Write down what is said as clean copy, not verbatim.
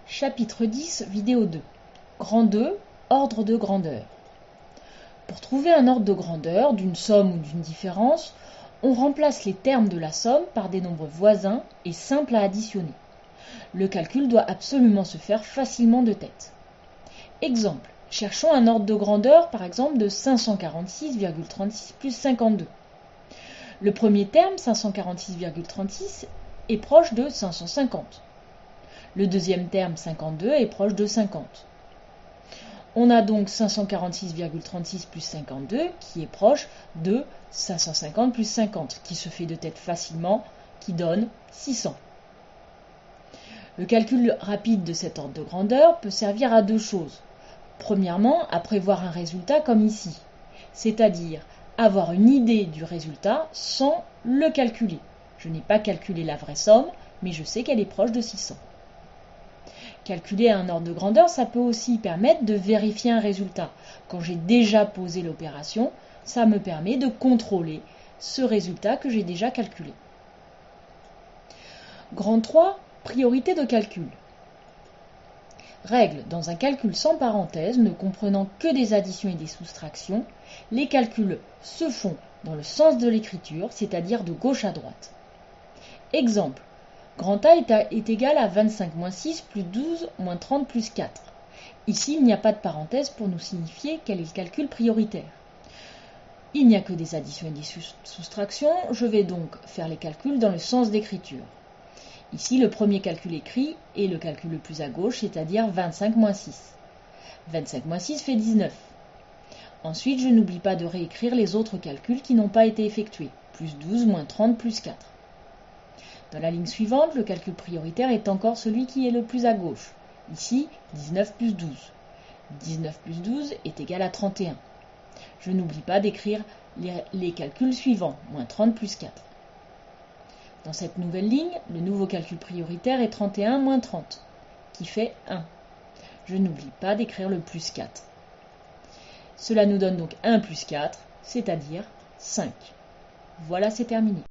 Chapitre 10, vidéo 2. Grand 2, ordre de grandeur. Pour trouver un ordre de grandeur d'une somme ou d'une différence, on remplace les termes de la somme par des nombres voisins et simples à additionner. Le calcul doit absolument se faire facilement de tête. Exemple, cherchons un ordre de grandeur par exemple de 546,36 plus 52. Le premier terme, 546,36, est proche de 550. Le deuxième terme, 52, est proche de 50. On a donc 546,36 plus 52 qui est proche de 550 plus 50, qui se fait de tête facilement, qui donne 600. Le calcul rapide de cet ordre de grandeur peut servir à deux choses. Premièrement, à prévoir un résultat comme ici, c'est-à-dire avoir une idée du résultat sans le calculer. Je n'ai pas calculé la vraie somme, mais je sais qu'elle est proche de 600. Calculer un ordre de grandeur, ça peut aussi permettre de vérifier un résultat. Quand j'ai déjà posé l'opération, ça me permet de contrôler ce résultat que j'ai déjà calculé. Grand 3, priorité de calcul. Règle, dans un calcul sans parenthèse, ne comprenant que des additions et des soustractions, les calculs se font dans le sens de l'écriture, c'est-à-dire de gauche à droite. Exemple. Grand A est égal à 25 moins 6 plus 12 moins 30 plus 4. Ici, il n'y a pas de parenthèse pour nous signifier quel est le calcul prioritaire. Il n'y a que des additions et des soustractions, je vais donc faire les calculs dans le sens d'écriture. Ici, le premier calcul écrit est le calcul le plus à gauche, c'est-à-dire 25 moins 6. 25 moins 6 fait 19. Ensuite, je n'oublie pas de réécrire les autres calculs qui n'ont pas été effectués. Plus 12 moins 30 plus 4. Dans la ligne suivante, le calcul prioritaire est encore celui qui est le plus à gauche. Ici, 19 plus 12. 19 plus 12 est égal à 31. Je n'oublie pas d'écrire les calculs suivants, moins 30 plus 4. Dans cette nouvelle ligne, le nouveau calcul prioritaire est 31 moins 30, qui fait 1. Je n'oublie pas d'écrire le plus 4. Cela nous donne donc 1 plus 4, c'est-à-dire 5. Voilà, c'est terminé.